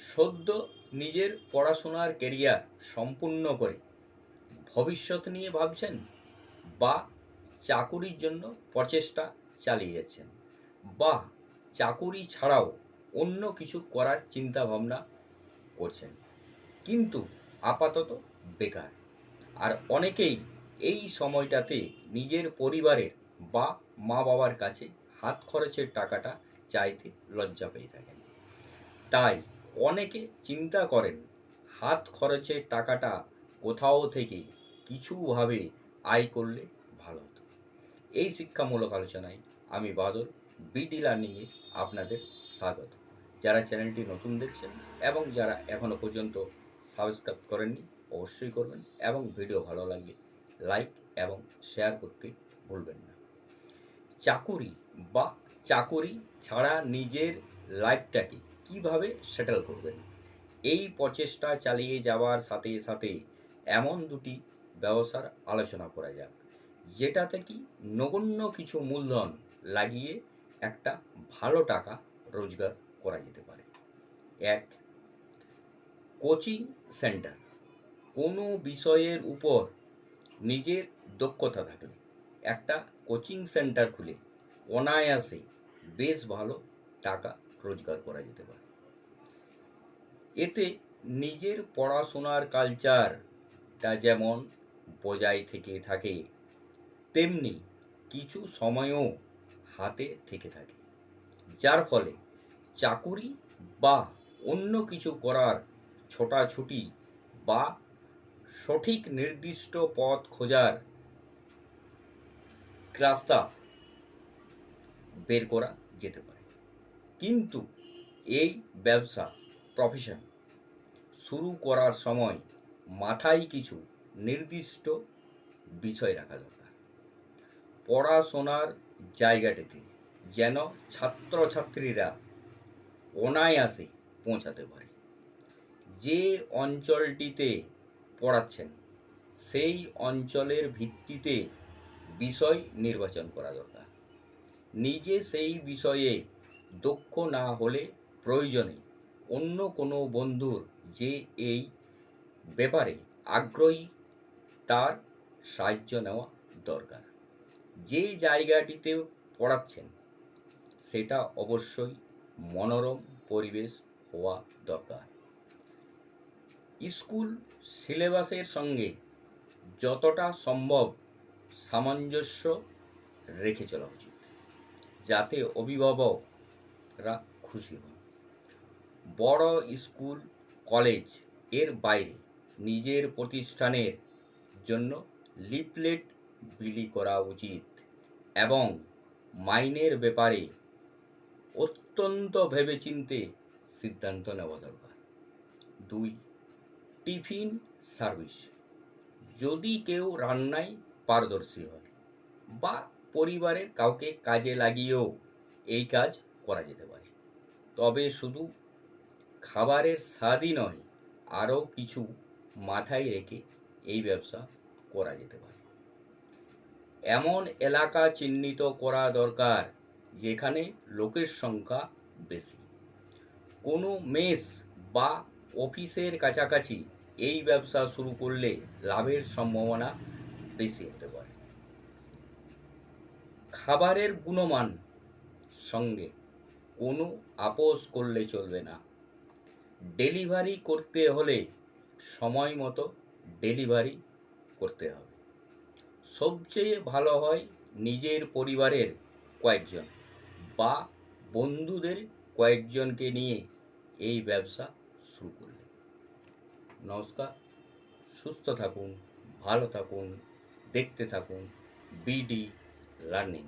সদ্য নিজের পড়াশোনার কেরিয়ার সম্পূর্ণ করে ভবিষ্যৎ নিয়ে ভাবছেন, বা চাকুরির জন্য প্রচেষ্টা চালিয়ে যাচ্ছেন, বা চাকুরি ছাড়াও অন্য কিছু করার চিন্তা ভাবনা করছেন, কিন্তু আপাতত বেকার। আর অনেকেই এই সময়টাতে নিজের পরিবারের বা মা বাবার কাছে হাত খরচের টাকাটা চাইতে লজ্জা পেয়ে থাকেন। তাই অনেকে চিন্তা করেন হাত খরচের টাকাটা কোথাও থেকে কিছুভাবে আয় করলে ভালো হতো। এই শিক্ষামূলক আলোচনায় আমি বাদল বিডি লার্নিংয়ে আপনাদের স্বাগত। যারা চ্যানেলটি নতুন দেখছেন এবং যারা এখনও পর্যন্ত সাবস্ক্রাইব করেননি অবশ্যই করবেন, এবং ভিডিও ভালো লাগলে লাইক এবং শেয়ার করতে ভুলবেন না। চাকুরি বা চাকুরি ছাড়া নিজের লাইফটাকে কিভাবে সেটেল করবেন, এই প্রচেষ্টা চালিয়ে যাওয়ার সাথে সাথে এমন দুটি ব্যবসার আলোচনা করা যাক, যেটাতে কি নগণ্য কিছু মূলধন লাগিয়ে একটা ভালো টাকা রোজগার করা যেতে পারে। এক, কোচিং সেন্টার। কোনো বিষয়ের উপর নিজের দক্ষতা থাকলে একটা কোচিং সেন্টার খুলে অনায়াসে বেশ ভালো টাকা রোজগার করা যেতে পারে। এতে নিজের পড়াশোনার কালচারটা যেমন বজায় থেকে থাকে, তেমনি কিছু সময়ও হাতে থেকে থাকে, যার ফলে চাকুরি বা অন্য কিছু করার ছোটাছুটি বা সঠিক নির্দিষ্ট পথ খোঁজার রাস্তা বের করা যেতে পারে। কিন্তু এই ব্যবসা প্রফেশন শুরু করার সময় মাথায় কিছু নির্দিষ্ট বিষয় রাখা দরকার। পড়াশোনার জায়গাটিতে যেন ছাত্রছাত্রীরা অনায়াসে পৌঁছাতে পারে। যে অঞ্চলটিতে পড়াচ্ছেন সেই অঞ্চলের ভিত্তিতে বিষয় নির্বাচন করা দরকার। নিজে সেই বিষয়ে দক্ষ না হলে প্রয়োজনে অন্য কোনো বন্ধুর যে এই ব্যাপারে আগ্রহী তার সাহায্য নেওয়া দরকার। যে জায়গাটিতে পড়াচ্ছেন সেটা অবশ্যই মনোরম পরিবেশ হওয়া দরকার। স্কুল সিলেবাসের সঙ্গে যতটা সম্ভব সামঞ্জস্য রেখে চলা উচিত, যাতে অভিভাবকরা খুশি হন। বড় স্কুল কলেজ এর বাইরে নিজের প্রতিষ্ঠানের জন্য লিফলেট বিলি করা উচিত, এবং মাইনের ব্যাপারে অত্যন্ত ভেবেচিন্তে সিদ্ধান্ত নেওয়া দরকার। 2, টিফিন সার্ভিস। যদি কেউ রান্নায় পারদর্শী হয় বা পরিবারের কাউকে কাজে লাগিয়েও এই কাজ করা যেতে পারে, তবে শুধু খাবারের স্বাদই নয়, আরও কিছু মাথায় রেখে এই ব্যবসা করা যেতে পারে। এমন এলাকা চিহ্নিত করা দরকার যেখানে লোকের সংখ্যা বেশি। কোনো মেস বা অফিসের কাছাকাছি এই ব্যবসা শুরু করলে লাভের সম্ভাবনা বেশি হতে পারে। খাবারের গুণমান সঙ্গে কোনো আপোষ করলে চলবে না। ডেলিভারি করতে হলে সময় মতো ডেলিভারি করতে হবে। সবচেয়ে ভালো হয় নিজের পরিবারের কয়েকজন বা বন্ধুদের কয়েকজনকে নিয়ে এই ব্যবসা শুরু করলে। নমস্কার, সুস্থ থাকুন, ভালো থাকুন, দেখতে থাকুন বিডি লার্নিং।